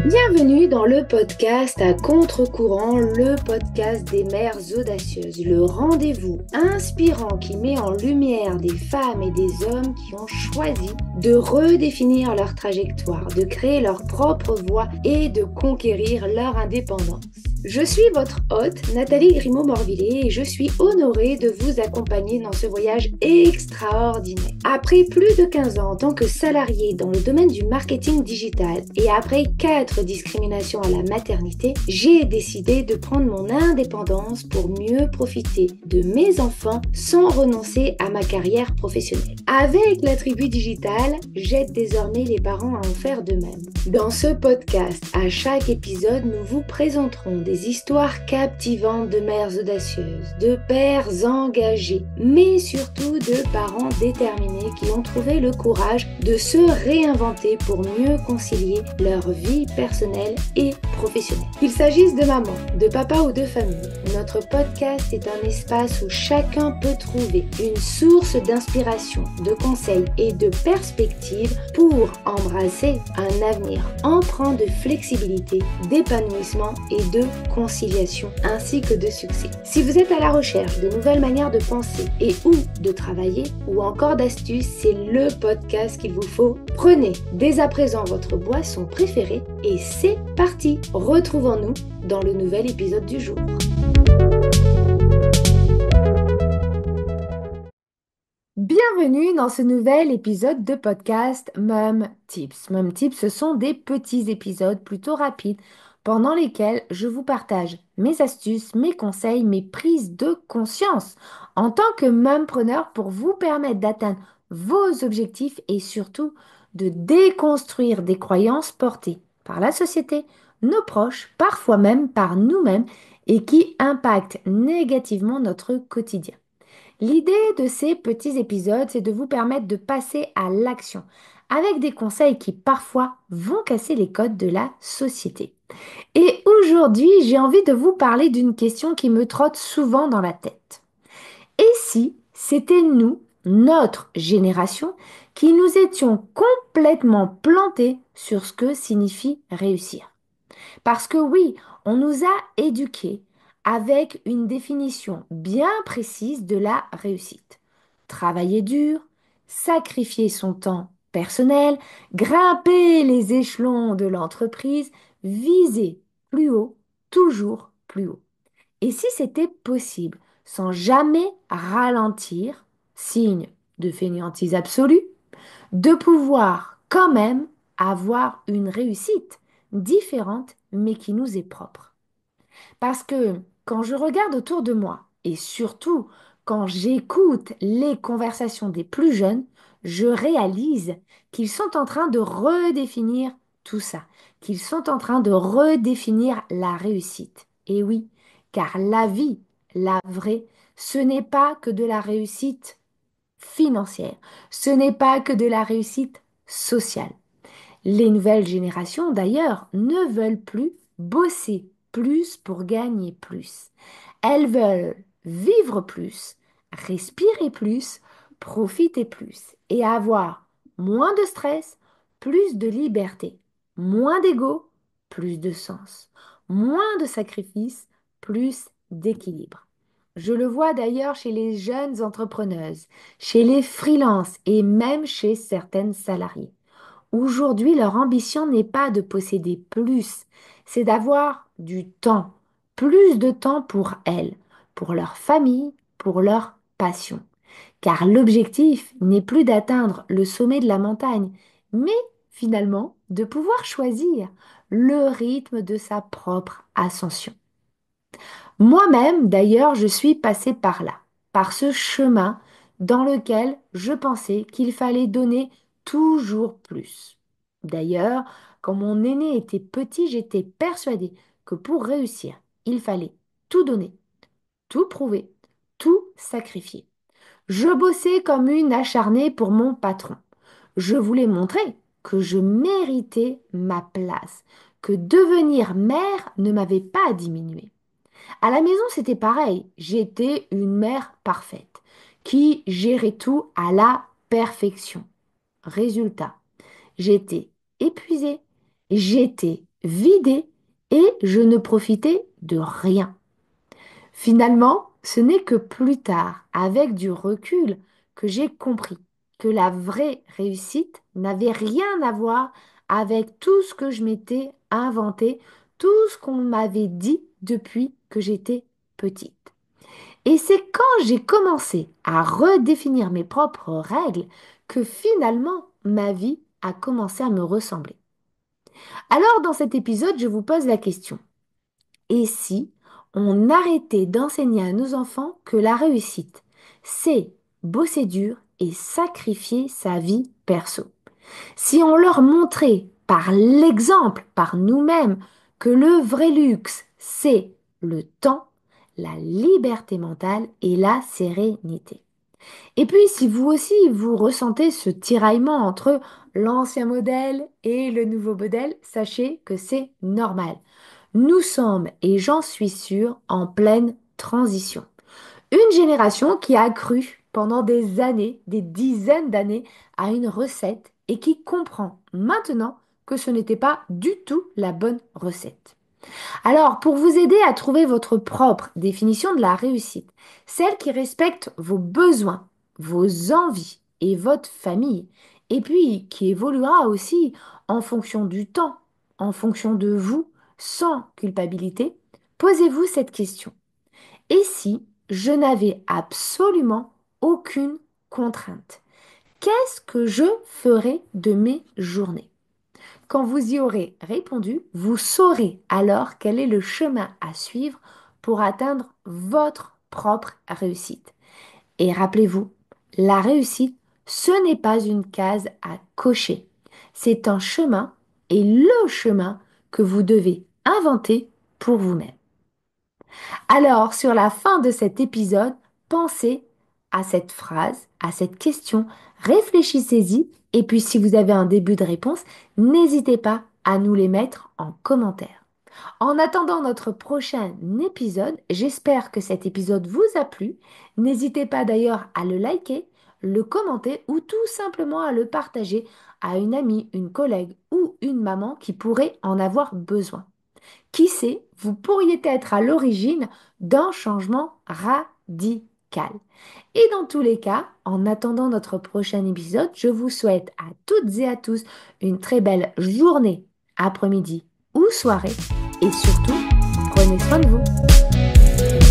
Bienvenue dans le podcast à contre-courant, le podcast des mères audacieuses, le rendez-vous inspirant qui met en lumière des femmes et des hommes qui ont choisi de redéfinir leur trajectoire, de créer leur propre voie et de conquérir leur indépendance. Je suis votre hôte, Nathalie Grimaud-Morvillet, et je suis honorée de vous accompagner dans ce voyage extraordinaire. Après plus de 15 ans en tant que salariée dans le domaine du marketing digital et après 4 discriminations à la maternité, j'ai décidé de prendre mon indépendance pour mieux profiter de mes enfants sans renoncer à ma carrière professionnelle. Avec la tribu digitale, j'aide désormais les parents à en faire de même. Dans ce podcast, à chaque épisode, nous vous présenterons des histoires captivantes de mères audacieuses, de pères engagés, mais surtout de parents déterminés qui ont trouvé le courage de se réinventer pour mieux concilier leur vie personnelle et professionnelle. Qu'il s'agisse de maman, de papa ou de famille, notre podcast est un espace où chacun peut trouver une source d'inspiration, de conseils et de perspectives pour embrasser un avenir empreint de flexibilité, d'épanouissement et de conciliation, ainsi que de succès. Si vous êtes à la recherche de nouvelles manières de penser et ou de travailler, ou encore d'astuces, c'est le podcast qu'il vous faut. Prenez dès à présent votre boisson préférée et c'est parti. Retrouvons-nous dans le nouvel épisode du jour. Bienvenue dans ce nouvel épisode de podcast Mom Tips. Mom Tips, ce sont des petits épisodes plutôt rapides pendant lesquels je vous partage mes astuces, mes conseils, mes prises de conscience en tant que mompreneur pour vous permettre d'atteindre vos objectifs et surtout de déconstruire des croyances portées par la société, nos proches, parfois même par nous-mêmes et qui impactent négativement notre quotidien. L'idée de ces petits épisodes, c'est de vous permettre de passer à l'action avec des conseils qui parfois vont casser les codes de la société. Et aujourd'hui, j'ai envie de vous parler d'une question qui me trotte souvent dans la tête. Et si c'était nous, notre génération, qui nous étions complètement plantés sur ce que signifie réussir? Parce que oui, on nous a éduqués avec une définition bien précise de la réussite. Travailler dur, sacrifier son temps personnel, grimper les échelons de l'entreprise, viser plus haut, toujours plus haut. Et si c'était possible, sans jamais ralentir, signe de fainéantise absolue, de pouvoir quand même avoir une réussite différente mais qui nous est propre. Parce que quand je regarde autour de moi et surtout quand j'écoute les conversations des plus jeunes, je réalise qu'ils sont en train de redéfinir tout ça, qu'ils sont en train de redéfinir la réussite. Et oui, car la vie, la vraie, ce n'est pas que de la réussite financière. Ce n'est pas que de la réussite sociale. Les nouvelles générations, d'ailleurs, ne veulent plus bosser plus pour gagner plus. Elles veulent vivre plus, respirer plus, profiter plus et avoir moins de stress, plus de liberté, moins d'ego, plus de sens, moins de sacrifices, plus d'équilibre. Je le vois d'ailleurs chez les jeunes entrepreneuses, chez les freelances et même chez certaines salariées. Aujourd'hui, leur ambition n'est pas de posséder plus, c'est d'avoir du temps, plus de temps pour elles, pour leur famille, pour leur passion. Car l'objectif n'est plus d'atteindre le sommet de la montagne, mais finalement de pouvoir choisir le rythme de sa propre ascension. Moi-même, d'ailleurs, je suis passée par là, par ce chemin dans lequel je pensais qu'il fallait donner toujours plus. D'ailleurs, quand mon aîné était petit, j'étais persuadée que pour réussir, il fallait tout donner, tout prouver, tout sacrifier. Je bossais comme une acharnée pour mon patron. Je voulais montrer que je méritais ma place, que devenir mère ne m'avait pas diminué. À la maison, c'était pareil. J'étais une mère parfaite qui gérait tout à la perfection. Résultat, j'étais épuisée, j'étais vidée et je ne profitais de rien. Finalement, ce n'est que plus tard, avec du recul, que j'ai compris que la vraie réussite n'avait rien à voir avec tout ce que je m'étais inventé, tout ce qu'on m'avait dit depuis que j'étais petite. Et c'est quand j'ai commencé à redéfinir mes propres règles que finalement ma vie a commencé à me ressembler. Alors dans cet épisode, je vous pose la question. Et si on arrêtait d'enseigner à nos enfants que la réussite, c'est bosser dur et sacrifier sa vie perso? Si on leur montrait par l'exemple, par nous-mêmes, que le vrai luxe, c'est le temps, la liberté mentale et la sérénité. Et puis, si vous aussi, vous ressentez ce tiraillement entre l'ancien modèle et le nouveau modèle, sachez que c'est normal. Nous sommes, et j'en suis sûre, en pleine transition. Une génération qui a cru pendant des années, des dizaines d'années, à une recette et qui comprend maintenant que ce n'était pas du tout la bonne recette. Alors, pour vous aider à trouver votre propre définition de la réussite, celle qui respecte vos besoins, vos envies et votre famille, et puis qui évoluera aussi en fonction du temps, en fonction de vous, sans culpabilité, posez-vous cette question. Et si je n'avais absolument aucune contrainte? Qu'est-ce que je ferais de mes journées? Quand vous y aurez répondu, vous saurez alors quel est le chemin à suivre pour atteindre votre propre réussite. Et rappelez-vous, la réussite, ce n'est pas une case à cocher. C'est un chemin et le chemin que vous devez inventer pour vous-même. Alors, sur la fin de cet épisode, pensez à cette phrase, à cette question, réfléchissez-y et puis si vous avez un début de réponse, n'hésitez pas à nous les mettre en commentaire. En attendant notre prochain épisode, j'espère que cet épisode vous a plu. N'hésitez pas d'ailleurs à le liker, le commenter ou tout simplement à le partager à une amie, une collègue ou une maman qui pourrait en avoir besoin. Qui sait, vous pourriez être à l'origine d'un changement radical. Et dans tous les cas, en attendant notre prochain épisode, je vous souhaite à toutes et à tous une très belle journée, après-midi ou soirée. Et surtout, prenez soin de vous.